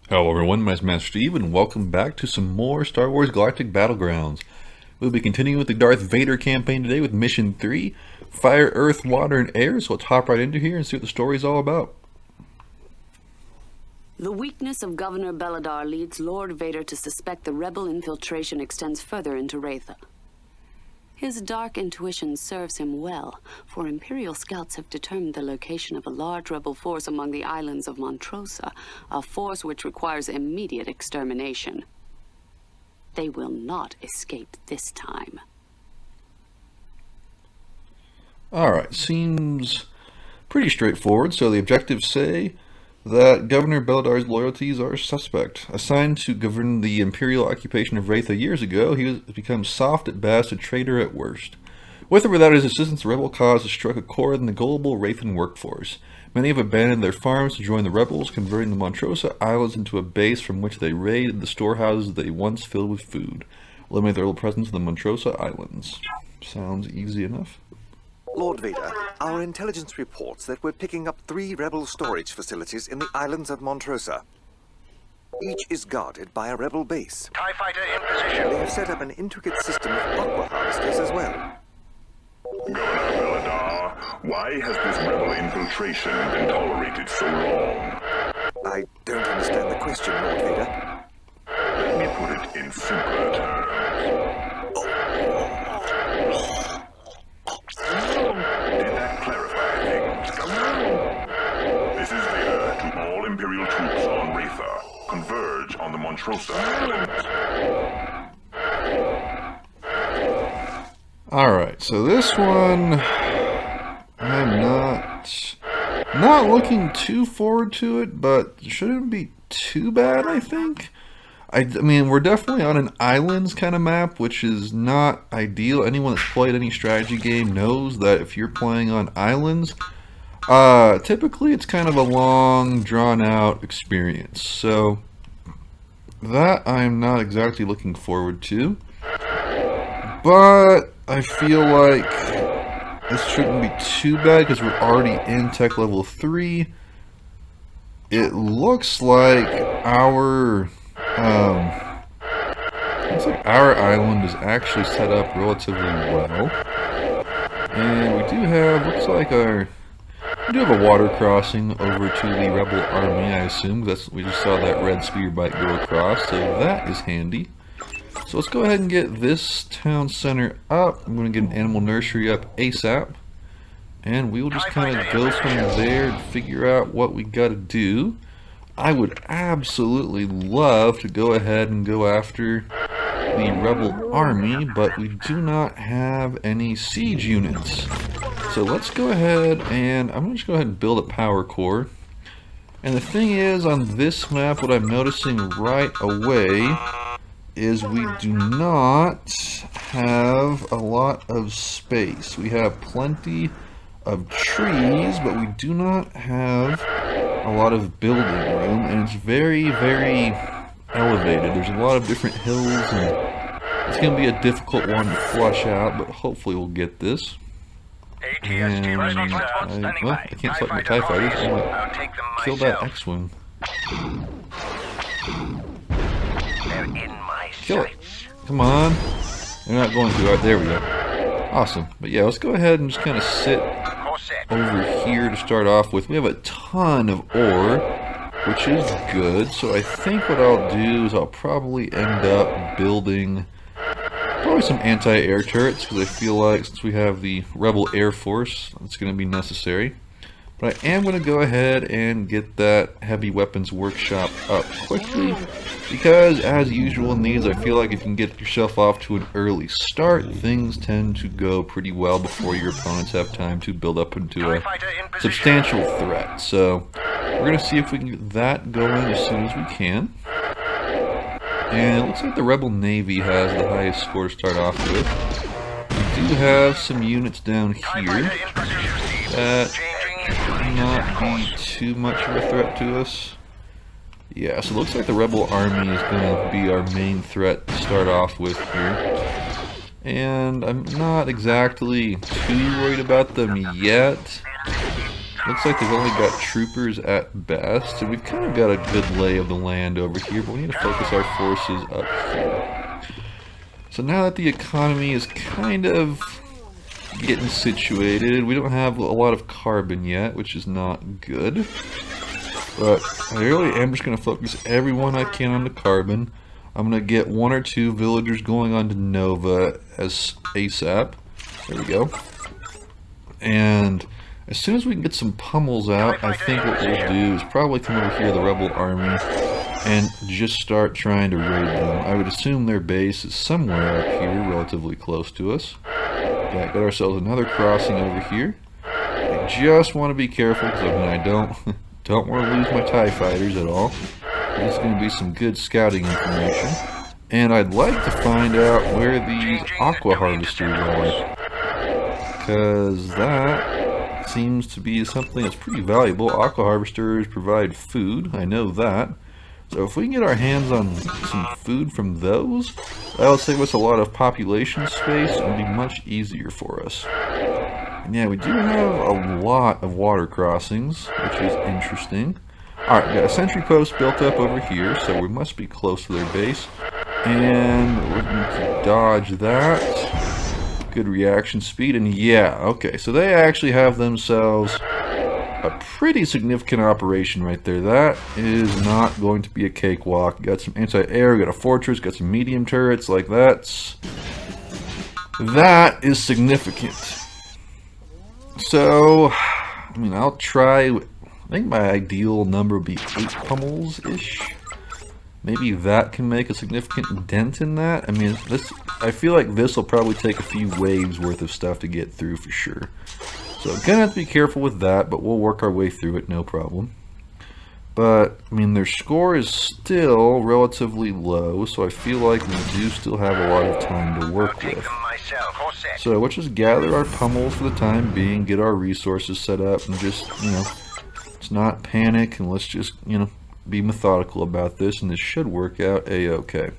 Hello everyone, my name is Master Steve, and welcome back to some more Star Wars Galactic Battlegrounds. We'll be continuing with the Darth Vader campaign today with Mission 3, Fire, Earth, Water, and Air, so let's hop right into here and see what the story's all about. The weakness of Governor Beladar leads Lord Vader to suspect the rebel infiltration extends further into Ratha. His dark intuition serves him well, for Imperial scouts have determined the location of a large rebel force among the islands of Montrosa, a force which requires immediate extermination. They will not escape this time. Alright, seems pretty straightforward. So the objectives say that Governor Beladar's loyalties are suspect. Assigned to govern the Imperial occupation of Ratha years ago, he has become soft at best, a traitor at worst. With or without his assistance, the rebel cause has struck a chord in the gullible Rathan workforce. Many have abandoned their farms to join the rebels, converting the Montrosa Islands into a base from which they raided the storehouses they once filled with food. Eliminate their rebel presence in the Montrosa Islands. Sounds easy enough. Lord Vader, our intelligence reports that we're picking up 3 rebel storage facilities in the islands of Montrosa. Each is guarded by a rebel base. TIE fighter in position. They have set up an intricate system of aqua harvesters as well. Governor Beladar, why has this rebel infiltration been tolerated so long? I don't understand the question, Lord Vader. Let me put it in simpler terms. Did that clarify things, Governor? This is Vader to all Imperial troops on Ratha. Converge on the Montrosa Islands. Alright, so this one, I'm not looking too forward to it, but shouldn't be too bad, I think. I mean, we're definitely on an islands kind of map, which is not ideal. Anyone that's played any strategy game knows that if you're playing on islands, typically it's kind of a long, drawn-out experience. So, that I'm not exactly looking forward to. But I feel like this shouldn't be too bad because we're already in tech level 3. It looks like our island is actually set up relatively well. And we do have, we do have a water crossing over to the rebel army, I assume. We just saw that red speeder bike go across, so that is handy. So let's go ahead and get this town center up. I'm going to get an animal nursery up ASAP. And we will just kind of go from there and figure out what we got to do. I would absolutely love to go ahead and go after the rebel army, but we do not have any siege units. So let's go ahead and I'm going to just go ahead and build a power core. And the thing is, on this map, what I'm noticing right away is we do not have a lot of space. We have plenty of trees, but we do not have a lot of building room, and it's very, very elevated. There's a lot of different hills, and it's going to be a difficult one to flush out, but hopefully we'll get this. And I can't select my TIE fighters. I might kill that X-Wing. They're in my Kill it. sights. Come on. They're not going to. Right, there we go. Awesome. But yeah, let's go ahead and just kind of sit over here to start off with. We have a ton of ore, which is good. So I think what I'll do is I'll probably end up building probably some anti-air turrets, because I feel like since we have the Rebel Air Force, it's going to be necessary. But I am going to go ahead and get that heavy weapons workshop up quickly, because as usual in these, I feel like if you can get yourself off to an early start, things tend to go pretty well before your opponents have time to build up into a substantial threat. So we're going to see if we can get that going as soon as we can. And it looks like the Rebel Navy has the highest score to start off with. We do have some units down here that should not be too much of a threat to us. Yeah, so it looks like the Rebel Army is going to be our main threat to start off with here. And I'm not exactly too worried about them yet. Looks like they've only got troopers at best, and we've kind of got a good lay of the land over here, but we need to focus our forces up here. So now that the economy is kind of getting situated, we don't have a lot of carbon yet, which is not good. But I really am just going to focus everyone I can on the carbon. I'm going to get 1 or 2 villagers going on to Nova as ASAP. There we go. And as soon as we can get some pummels out, I think what we'll do is probably come over here to the rebel army and just start trying to raid them. I would assume their base is somewhere up here, relatively close to us. Yeah, got ourselves another crossing over here. I just want to be careful because I don't want to lose my TIE fighters at all. This is going to be some good scouting information. And I'd like to find out where these aqua harvesters are, because that seems to be something that's pretty valuable. Aqua harvesters provide food, I know that. So if we can get our hands on some food from those, that'll save us a lot of population space and be much easier for us. And yeah, we do have a lot of water crossings, which is interesting. Alright, we got a sentry post built up over here, so we must be close to their base. And we're going to dodge that. Good reaction speed, and yeah, okay, so they actually have themselves a pretty significant operation right there. That is not going to be a cakewalk. Got some anti-air, got a fortress, got some medium turrets, like that is significant. So, I mean, I'll try, I think my ideal number would be 8 pummels-ish. Maybe that can make a significant dent in that. I mean, I feel like this will probably take a few waves worth of stuff to get through for sure. So gonna have to be careful with that, but we'll work our way through it, no problem. But, I mean, their score is still relatively low, so I feel like we do still have a lot of time to work with. So let's just gather our pummels for the time being, get our resources set up, and just, you know, let's not panic, and let's just, you know, be methodical about this, and this should work out a-okay.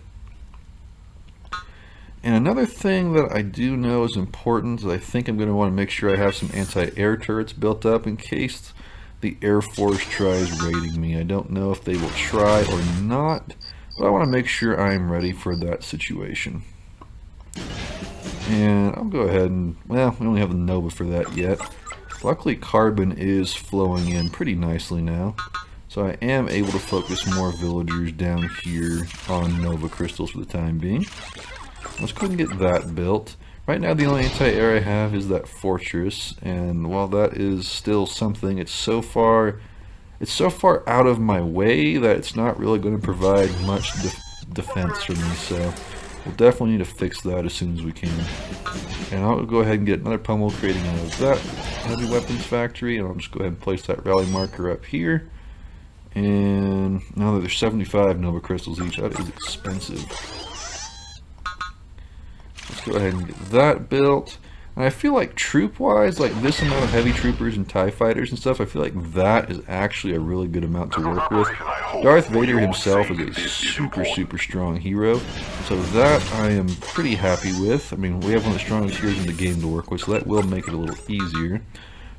And another thing that I do know is important is I think I'm going to want to make sure I have some anti-air turrets built up in case the Air Force tries raiding me. I don't know if they will try or not, but I want to make sure I'm ready for that situation. And I'll go ahead and, well, we only have the Nova for that yet. Luckily, carbon is flowing in pretty nicely now, so I am able to focus more villagers down here on Nova crystals for the time being. Let's go ahead and get that built. Right now the only anti-air I have is that fortress, and while that is still something, it's so far out of my way that it's not really going to provide much defense for me, so we'll definitely need to fix that as soon as we can. And I'll go ahead and get another pummel creating out of that heavy weapons factory, and I'll just go ahead and place that rally marker up here. And now that there's 75 Nova crystals each, that is expensive. Let's go ahead and get that built. And I feel like troop-wise, like this amount of heavy troopers and TIE fighters and stuff, I feel like that is actually a really good amount to work with. Darth Vader himself is a super strong hero, so that I am pretty happy with. I mean, we have one of the strongest heroes in the game to work with, so that will make it a little easier.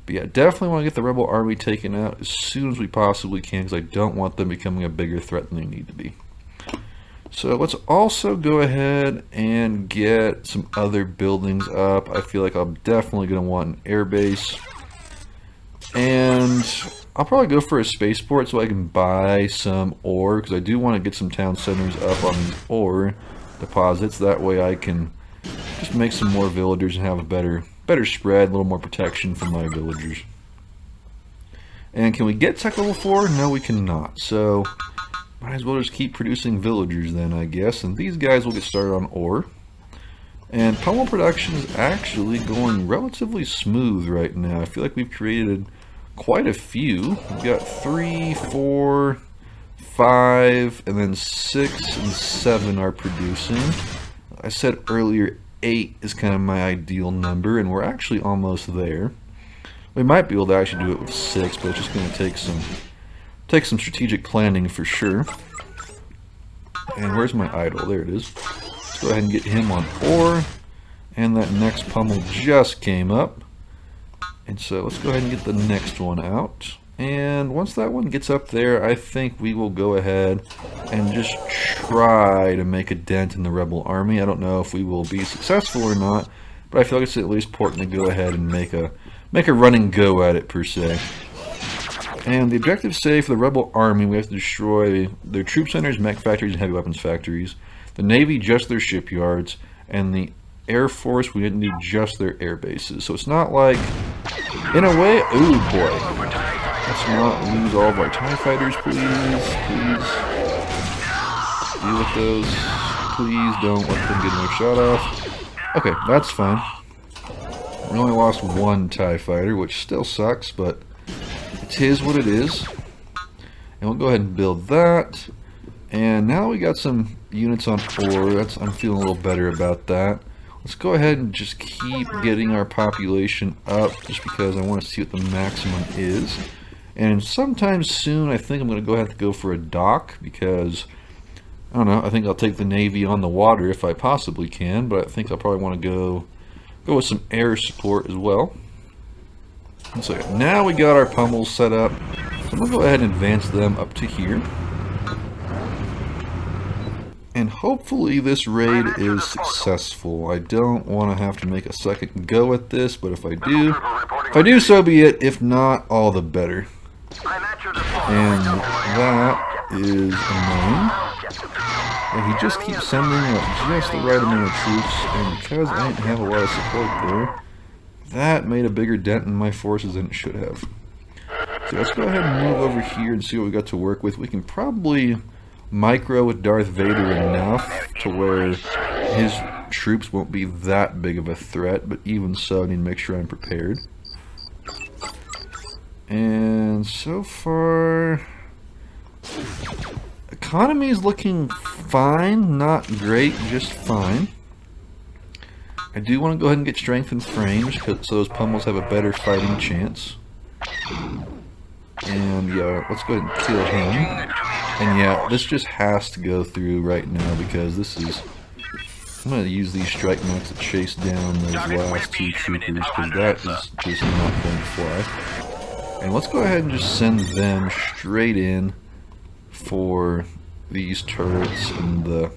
But yeah, definitely want to get the Rebel Army taken out as soon as we possibly can, because I don't want them becoming a bigger threat than they need to be. So let's also go ahead and get some other buildings up. I feel like I'm definitely going to want an airbase. And I'll probably go for a spaceport so I can buy some ore, because I do want to get some town centers up on these ore deposits. That way I can just make some more villagers and have a better spread, a little more protection for my villagers. And can we get tech level 4? No, we cannot. So might as well just keep producing villagers then, I guess. And these guys will get started on ore. And pummel production is actually going relatively smooth right now. I feel like we've created quite a few. We've got 3, 4, 5, and then 6 and 7 are producing. I said earlier 8 is kind of my ideal number, and we're actually almost there. We might be able to actually do it with 6, but it's just going to take some strategic planning for sure. And where's my idol? There it is. Let's go ahead and get him on ore. And that next pummel just came up. And so let's go ahead and get the next one out. And once that one gets up there, I think we will go ahead and just try to make a dent in the rebel army. I don't know if we will be successful or not, but I feel like it's at least important to go ahead and make a running go at it per se. And the objectives say for the rebel army, we have to destroy their troop centers, mech factories, and heavy weapons factories. The Navy, just their shipyards. And the Air Force, we didn't do just their air bases. So it's not like, in a way, ooh boy. Let's not lose all of our TIE fighters, please. Please. Deal with those. Please don't let them get another shot off. Okay, that's fine. We only lost one TIE fighter, which still sucks, but it is what it is. And we'll go ahead and build that. And now we got some units on 4. I'm feeling a little better about that. Let's go ahead and just keep getting our population up, just because I want to see what the maximum is. And sometime soon, I think I'm going to go ahead and go for a dock, because, I don't know, I think I'll take the Navy on the water if I possibly can, but I think I'll probably want to go with some air support as well. And so now we got our pummels set up, so I'm going to go ahead and advance them up to here. And hopefully this raid is successful. I don't want to have to make a second go at this, but if I do, so be it. If not, all the better. And that is annoying. And he just keeps sending just the right amount of troops, and because I didn't have a lot of support there, that made a bigger dent in my forces than it should have. So let's go ahead and move over here and see what we got to work with. We can probably micro with Darth Vader enough to where his troops won't be that big of a threat, but even so, I need to make sure I'm prepared. And so far, economy is looking fine, not great, just fine. I do want to go ahead and get strength and frames, so those pummels have a better fighting chance. And yeah, let's go ahead and kill him. And yeah, this just has to go through right now, because this is... I'm going to use these strike mechs to chase down those last 2 troopers, because that is just not going to fly. And let's go ahead and just send them straight in for these turrets. And go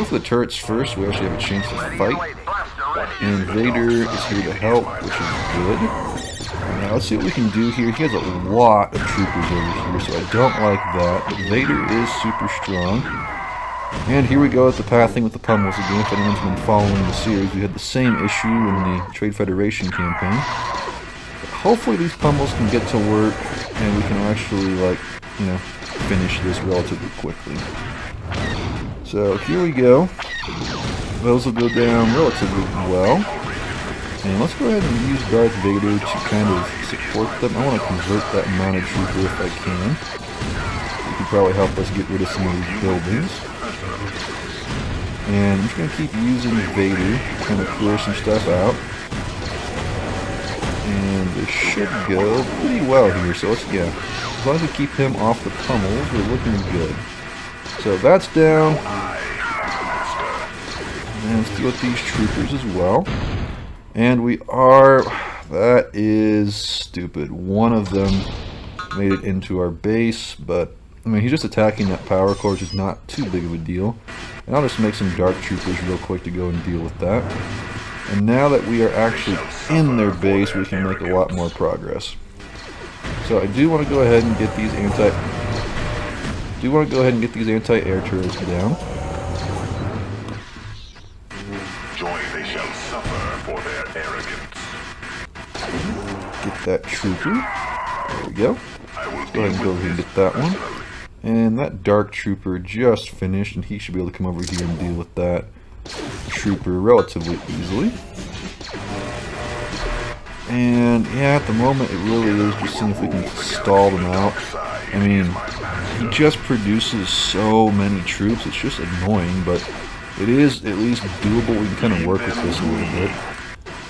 for the turrets first, we actually have a chance to fight. And Vader is here to help, which is good. Now let's see what we can do here. He has a lot of troopers over here, so I don't like that. But Vader is super strong. And here we go at the pathing with the pummels again. If anyone's been following the series, we had the same issue in the Trade Federation campaign. But hopefully these pummels can get to work, and we can actually, finish this relatively quickly. So here we go. Those will go down relatively well. And let's go ahead and use Darth Vader to kind of support them. I want to convert that mounted trooper if I can. He could probably help us get rid of some of these buildings. And I'm just going to keep using Vader to kind of clear some stuff out. And this should go pretty well here. So let's, as long as we keep him off the pummels, we're looking good. So that's down. And let's deal with these troopers as well. And we are... That is stupid. One of them made it into our base, but... I mean, he's just attacking that power core, which is not too big of a deal. And I'll just make some dark troopers real quick to go and deal with that. And now that we are actually in their base, we can make a lot more progress. So I do want to go ahead and get these anti-air turrets down. They shall suffer for their arrogance. Get that trooper. There we go. Let's go ahead and go over here and get that one. And that dark trooper just finished, and he should be able to come over here and deal with that trooper relatively easily. And yeah, at the moment it really is just seeing if we can stall them out. I mean, he just produces so many troops, it's just annoying, but it is at least doable. We can kind of work with this a little bit.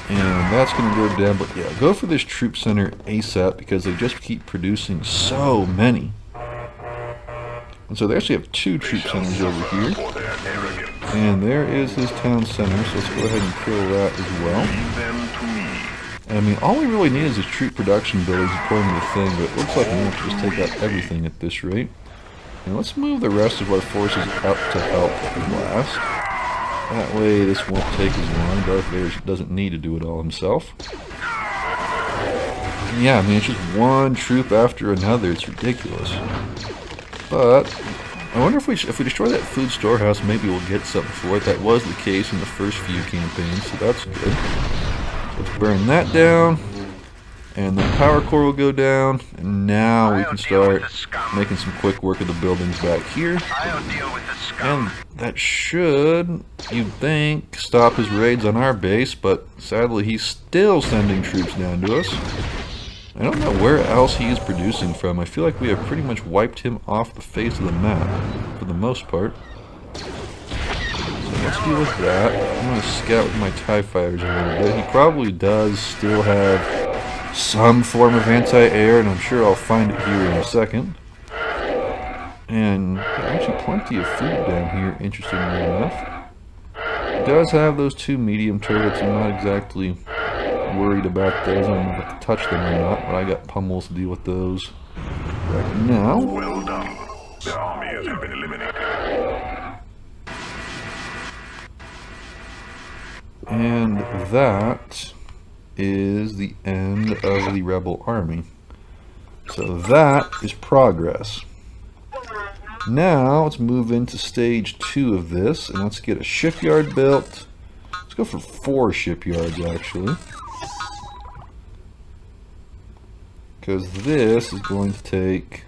And that's going to go down, but yeah, go for this troop center ASAP, because they just keep producing so many. And so they actually have 2 troop centers over here. And there is his town center, so let's go ahead and kill that as well. I mean, all we really need is a troop production buildings according to the thing, but it looks like we have to just take out everything at this rate. And let's move the rest of our forces out to help last. That way this won't take as long. Darth Vader doesn't need to do it all himself. And yeah, I mean, it's just one troop after another. It's ridiculous. But I wonder if we destroy that food storehouse, maybe we'll get something for it. That was the case in the first few campaigns, so that's good. Let's burn that down, and the power core will go down, and now we can start making some quick work of the buildings back here. And that should, you'd think, stop his raids on our base, but sadly he's still sending troops down to us. I don't know where else he is producing from. I feel like we have pretty much wiped him off the face of the map, for the most part. Let's deal with that. I'm going to scout with my TIE fighters a little bit. He probably does still have some form of anti-air, and I'm sure I'll find it here in a second. And actually plenty of food down here, interestingly enough. It does have those 2 medium turrets. I'm not exactly worried about those. I don't know if to touch them or not, but I got pummels to deal with those right now. Well done. The armies have been eliminated. And that is the end of the rebel army. So that is progress. Now let's move into stage 2 of this, and let's get a shipyard built. Let's go for 4 shipyards actually, because this is going to take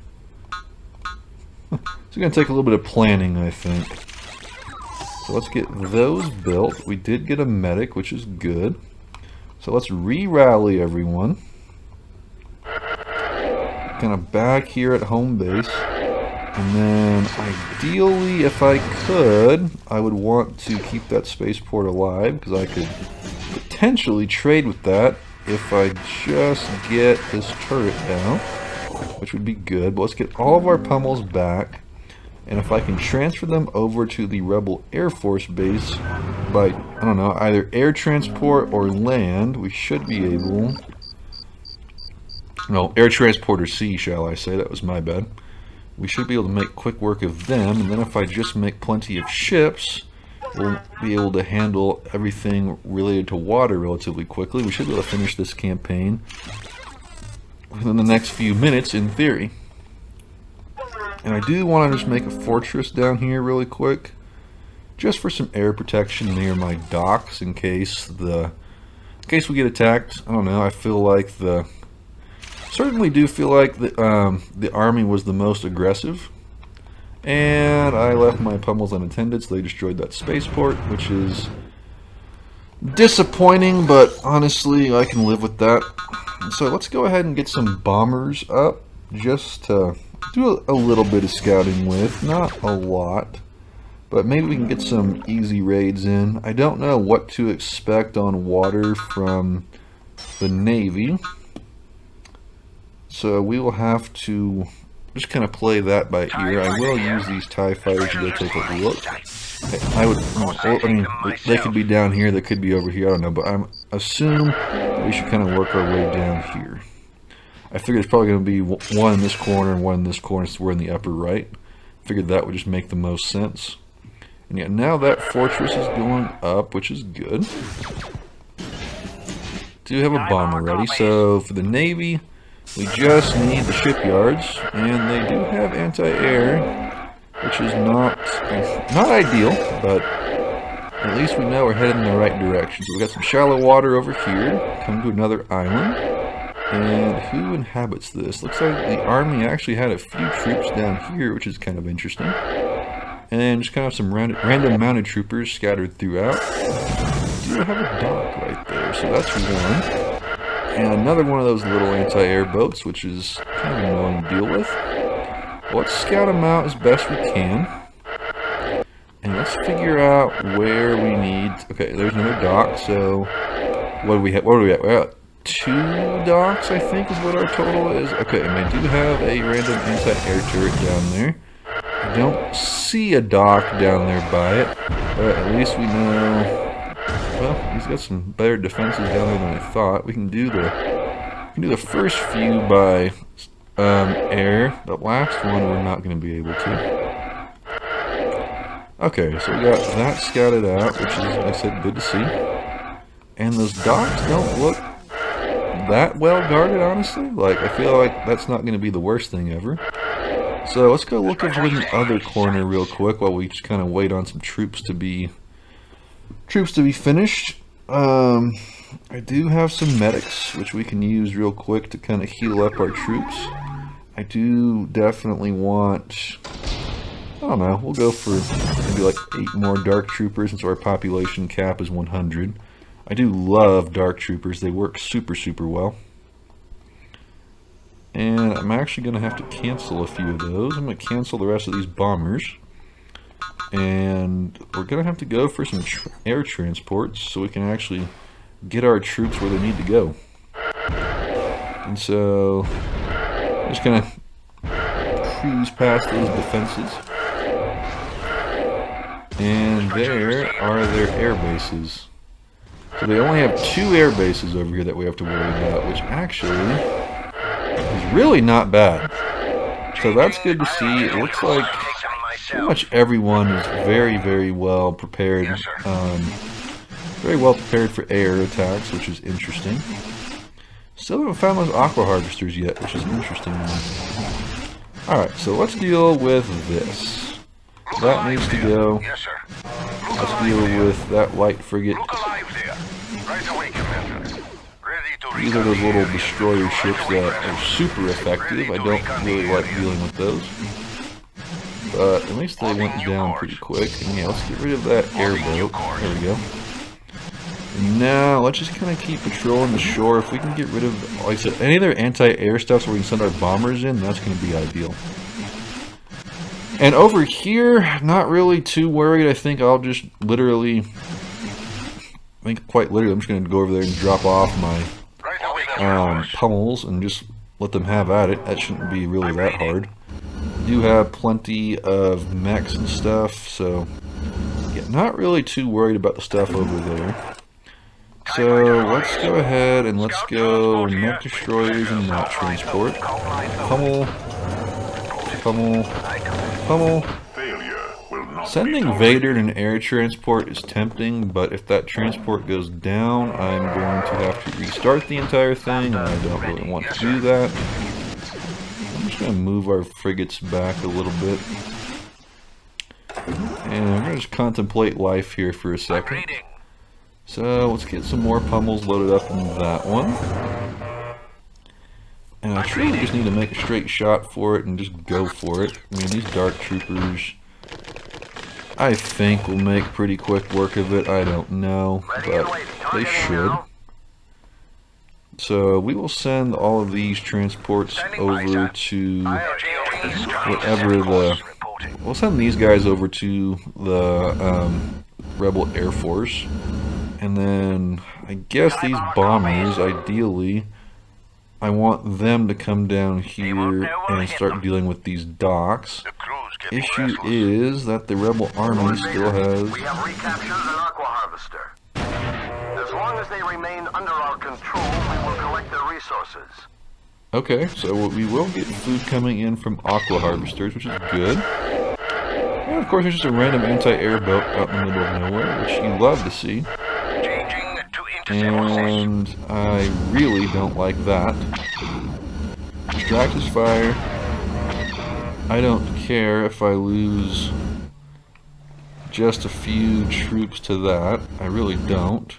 it's going to take a little bit of planning, I think. So let's get those built. We did get a medic, which is good. So let's re-rally everyone. Kind of back here at home base. And then ideally, if I could, I would want to keep that spaceport alive, because I could potentially trade with that if I just get this turret down, which would be good. But let's get all of our pummels back. And if I can transfer them over to the Rebel Air Force base by, I don't know, either air transport or land, we should be able... No, air transport or sea, shall I say. That was my bad. We should be able to make quick work of them. And then if I just make plenty of ships, we'll be able to handle everything related to water relatively quickly. We should be able to finish this campaign within the next few minutes, in theory. And I do want to just make a fortress down here really quick, just for some air protection near my docks in case we get attacked. I don't know. I feel like certainly do feel like the army was the most aggressive, and I left my pummels unattended, so they destroyed that spaceport, which is disappointing, but honestly I can live with that. So let's go ahead and get some bombers up, just to do a little bit of scouting with, not a lot, but maybe we can get some easy raids in. I don't know what to expect on water from the Navy, so we will have to just kind of play that by ear. I will use these TIE fighters to go take a look. I mean, they could be down here, they could be over here, I don't know, but I assume we should kind of work our way down here. I figured it's probably going to be one in this corner and one in this corner, so we're in the upper right. Figured that would just make the most sense. And yeah, now that fortress is going up, which is good. Do have a bomber ready, so for the Navy, we just need the shipyards, and they do have anti-air, which is not ideal, but at least we know we're headed in the right direction. So we got some shallow water over here, come to another island. And who inhabits this? Looks like the army actually had a few troops down here, which is kind of interesting. And just kind of some random mounted troopers scattered throughout. We do have a dock right there, so that's one. And another one of those little anti-air boats, which is kind of annoying to deal with. Well, let's scout them out as best we can. And let's figure out where we need... Okay, there's another dock, so... What do we have? We're at 2 docks, I think, is what our total is. Okay, and I do have a random anti-air turret down there. I don't see a dock down there by it, but at least we know well, he's got some better defenses down there than I thought. We can do the first few by air. The last one we're not going to be able to. Okay, so we got that scouted out, which is, like I said, good to see. And those docks don't look that well guarded, honestly. Like, I feel like that's not going to be the worst thing ever. So let's go look over in the other corner real quick while we just kind of wait on some troops to be finished. I do have some medics which we can use real quick to kind of heal up our troops. I do definitely want, I don't know, we'll go for maybe like 8 more Dark Troopers since our population cap is 100. I do love Dark Troopers, they work super well. And I'm actually going to have to cancel a few of those. I'm going to cancel the rest of these bombers. And we're going to have to go for some air transports so we can actually get our troops where they need to go. And so, I'm just going to cruise past those defenses. And there are their air bases. So they only have 2 air bases over here that we have to worry about, which actually is really not bad. So that's good to see. It looks like pretty much everyone is very well prepared. Very well prepared for air attacks, which is interesting. Still haven't found those aqua harvesters yet, which is interesting. Alright, so let's deal with this. That needs to go. Let's deal with that light frigate. These are those little destroyer ships that are super effective. I don't really like dealing with those. But at least they went down pretty quick. And yeah, let's get rid of that airboat. There we go. And now, let's just kind of keep patrolling the shore. If we can get rid of, like I said, any of their anti-air stuff so we can send our bombers in, that's going to be ideal. And over here, not really too worried. I think I'll just literally, quite literally, I'm just going to go over there and drop off my pummels and just let them have at it. That shouldn't be really that hard. I do have plenty of mechs and stuff, so yeah, not really too worried about the stuff over there. So let's go ahead and let's go mech destroyers and not transport. Pummel, pummel, pummel. Sending Vader in an air transport is tempting, but if that transport goes down, I'm going to have to restart the entire thing, and I don't really want to do that. I'm just going to move our frigates back a little bit. And I'm going to just contemplate life here for a second. So let's get some more pummels loaded up in that one. And I truly just need to make a straight shot for it and just go for it. I mean, these Dark Troopers, I think, will make pretty quick work of it. I don't know, but they should. So we will send all of these transports over to whatever the... We'll send these guys over to the Rebel Air Force. And then I guess these bombers, ideally, I want them to come down here and start dealing with these docks. Issue is that the Rebel Army still has... We have recaptured an aqua harvester. As long as they remain under our control, we will collect their resources. Okay, so we will get food coming in from aqua harvesters, which is good. And of course, there's just a random anti-air boat out in the middle of nowhere, which you love to see. And I really don't like that. Distract his fire. I don't care if I lose just a few troops to that. I really don't.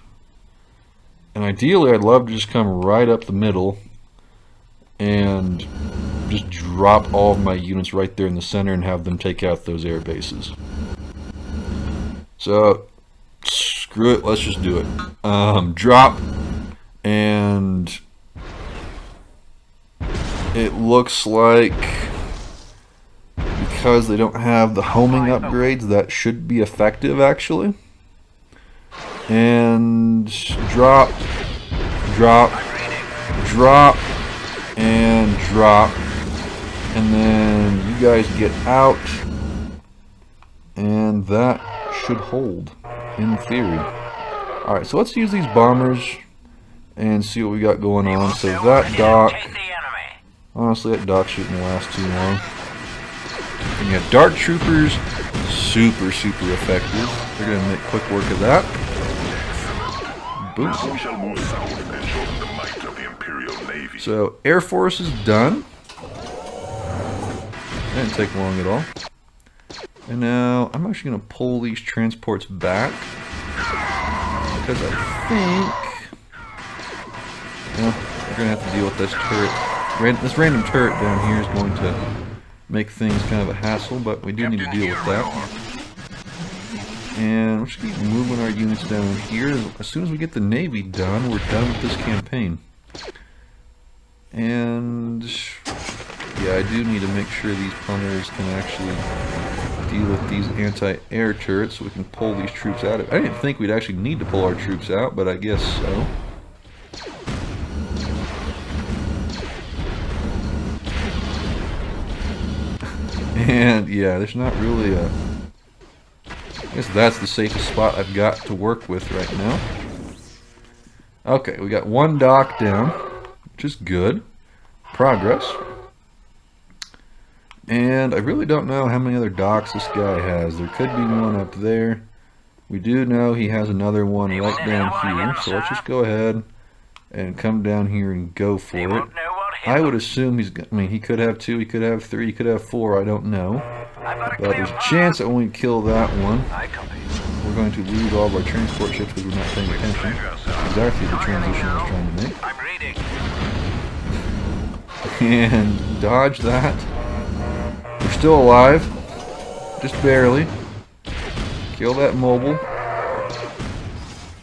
And ideally, I'd love to just come right up the middle and just drop all of my units right there in the center and have them take out those air bases. So, screw it, let's just do it. Drop, and it looks like because they don't have the homing upgrades, that should be effective actually. And drop, drop, drop, and drop, and then you guys get out, and that should hold in theory. Alright, so let's use these bombers and see what we got going on. So that dock, honestly, that dock shouldn't last too long. And you have Dark Troopers, super effective. They're going to make quick work of that. Boom. Now we shall move south and show them the might of the Imperial Navy. So, Air Force is done. Didn't take long at all. And now, I'm actually going to pull these transports back. Because I think... well, we're going to have to deal with this turret. This random turret down here is going to make things kind of a hassle, but we do need to deal with that. And we'll just keep moving our units down here. As soon as we get the Navy done, we're done with this campaign. And yeah, I do need to make sure these pummers can actually deal with these anti-air turrets so we can pull these troops out. I didn't think we'd actually need to pull our troops out, but I guess so. And yeah, there's not really a... I guess that's the safest spot I've got to work with right now. Okay, we got one dock down, which is good. Progress. And I really don't know how many other docks this guy has. There could be one up there. We do know he has another one right down here, so let's just go ahead and come down here and go for it. I would assume he's... I mean, he could have 2, he could have 3, he could have 4, I don't know. But there's a chance that when we kill that one, we're going to lose all of our transport ships because we're not paying attention. Exactly the transition I was trying to make. And dodge that. We're still alive. Just barely. Kill that mobile.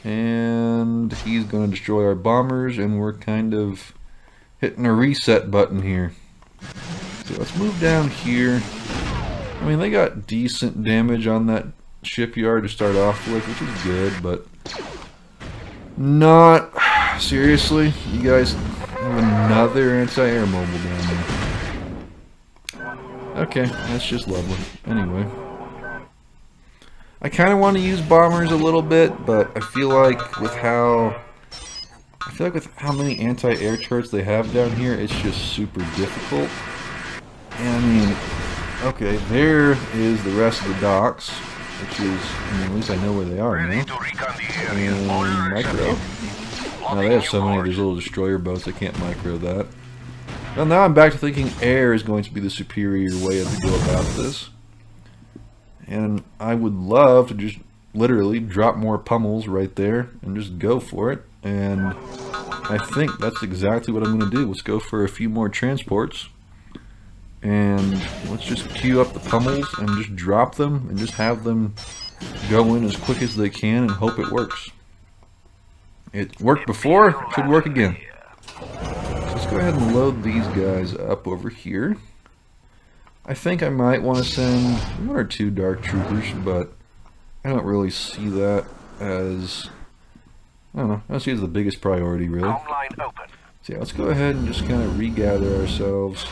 And he's going to destroy our bombers, and we're kind of hitting a reset button here. So let's move down here. I mean, they got decent damage on that shipyard to start off with, which is good, but not... Seriously? You guys have another anti-air mobile down there. Okay, that's just lovely. Anyway. I kind of want to use bombers a little bit, but I feel like with how... with how many anti-air turrets they have down here, it's just super difficult. And I mean... Okay, there is the rest of the docks, which is, I mean, at least I know where they are now. And micro. Now they have so many of these little destroyer boats, I can't micro that. Well, now I'm back to thinking air is going to be the superior way to go about this. And I would love to just literally drop more pummels right there and just go for it. And I think that's exactly what I'm going to do. Let's go for a few more transports. And let's just queue up the pummels and just drop them and just have them go in as quick as they can and hope it works. It worked before, it should work again. So let's go ahead and load these guys up over here. I think I might want to send 1 or 2 Dark Troopers, but I don't really see that as... I don't know, I don't see it as the biggest priority, really. So yeah, let's go ahead and just kind of regather ourselves.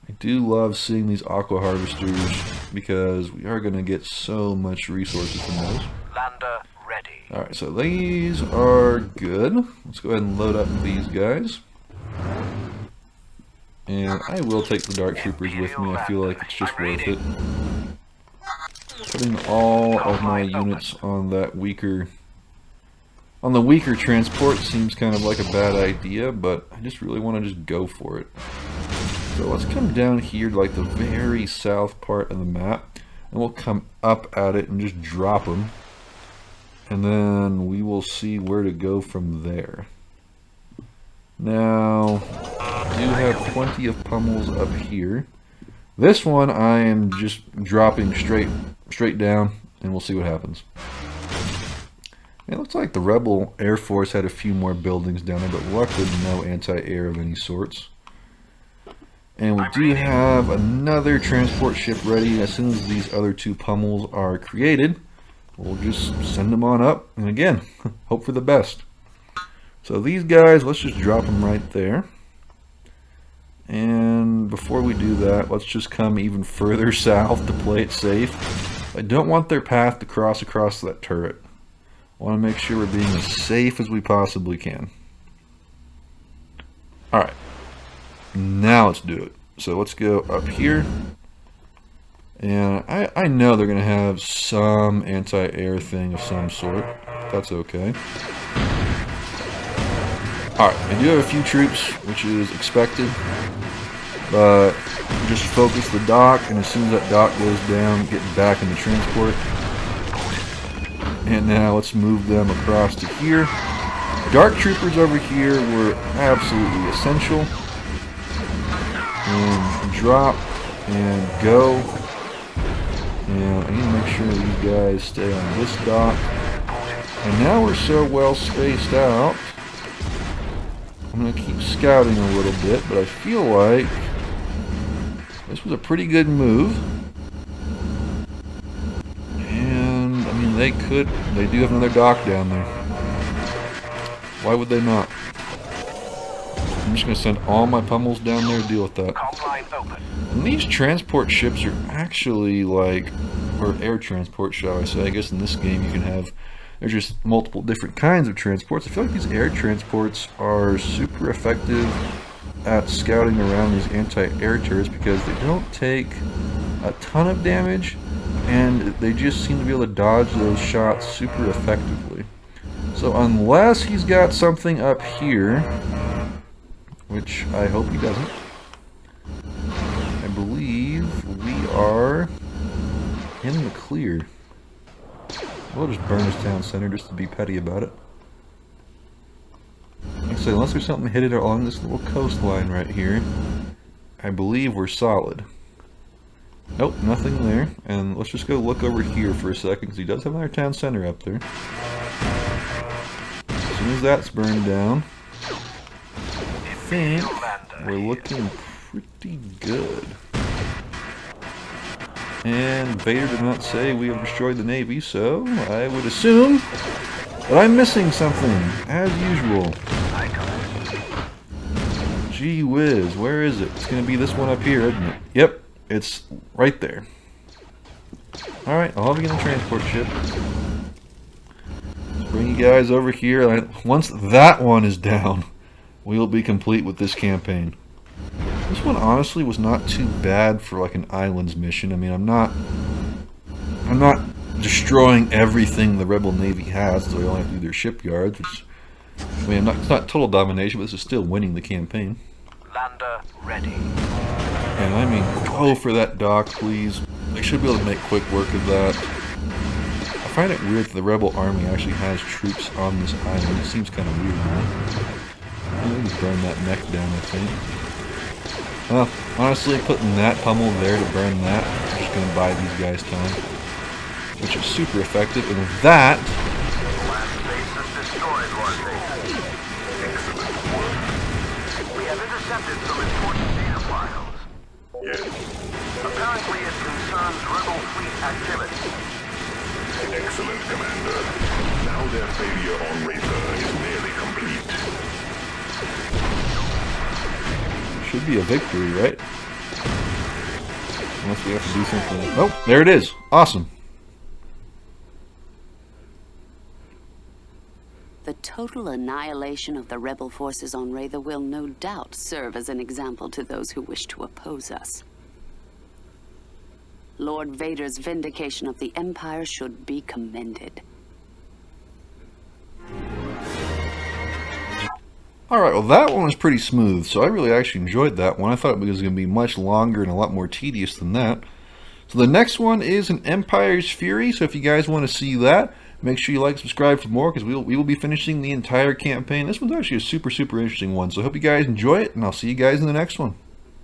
I do love seeing these aqua harvesters because we are going to get so much resources from those. Lander ready. Alright, so these are good. Let's go ahead and load up these guys. And I will take the Dark Troopers with me. I feel like it's just worth it. Putting all of my units on that weaker... on the weaker transport seems kind of like a bad idea, but I just really want to just go for it. So let's come down here to like the very south part of the map, and we'll come up at it and just drop them. And then we will see where to go from there. Now, I do have plenty of pummels up here. This one I am just dropping straight down, and we'll see what happens. It looks like the Rebel Air Force had a few more buildings down there, but luckily no anti-air of any sorts. And we do have another transport ship ready. As soon as these other 2 pummels are created, we'll just send them on up. And again, hope for the best. So these guys, let's just drop them right there. And before we do that, let's just come even further south to play it safe. I don't want their path to cross across that turret. I want to make sure we're being as safe as we possibly can. Alright. Now let's do it. So let's go up here. And I know they're going to have some anti-air thing of some sort. That's okay. Alright, I do have a few troops, which is expected. But just focus the dock, and as soon as that dock goes down, get back in the transport. And now let's move them across to here. Dark troopers over here were absolutely essential. And drop and go. And I need to make sure these guys stay on this dock. And now we're so well spaced out. I'm going to keep scouting a little bit, but I feel like this was a pretty good move. And, I mean, they do have another dock down there. Why would they not? I'm just going to send all my pummels down there to deal with that. And these transport ships are actually like, or air transport, shall I say. I guess in this game you can have, there's just multiple different kinds of transports. I feel like these air transports are super effective at scouting around these anti-air turrets because they don't take a ton of damage and they just seem to be able to dodge those shots super effectively. So unless he's got something up here, which I hope he doesn't, I believe we are in the clear. We'll just burn his town center just to be petty about it. Like I said, unless there's something hidden along this little coastline right here, I believe we're solid. Nope, nothing there. And let's just go look over here for a second, because he does have another town center up there. As soon as that's burned down, I think we're looking pretty good. And Vader did not say we have destroyed the Navy, so I would assume that I'm missing something, as usual. Gee whiz, where is it? It's going to be this one up here, isn't it? Yep, it's right there. Alright, I'll have you in the transport ship. Let's bring you guys over here. Once that one is down, we'll be complete with this campaign. This one honestly was not too bad for like an islands mission. I mean, I'm not destroying everything the Rebel Navy has, so they only have to do their shipyards, which, I mean, it's not total domination, but this is still winning the campaign. Lander ready. And I mean, go for that dock, please. They should be able to make quick work of that. I find it weird that the Rebel Army actually has troops on this island. It seems kind of weird, right? I'm going to burn that mech down, I think. Well, honestly, putting that pummel there to burn that, I'm just going to buy these guys time. Which is super effective, and with that... Last base is destroyed, Lord Vader. Excellent work. We have intercepted some important data files. Yes. Apparently it concerns Rebel fleet activity. Excellent, Commander. Now their failure on Rafer is nearly complete. Should be a victory, right? Unless we have to do something. Oh, there it is. Awesome. The total annihilation of the rebel forces on Ratha will no doubt serve as an example to those who wish to oppose us. Lord Vader's vindication of the Empire should be commended. Alright, well that one was pretty smooth, so I really actually enjoyed that one. I thought it was going to be much longer and a lot more tedious than that. So the next one is an Empire's Fury, so if you guys want to see that, make sure you like and subscribe for more, because we will be finishing the entire campaign. This one's actually a super interesting one, so I hope you guys enjoy it, and I'll see you guys in the next one.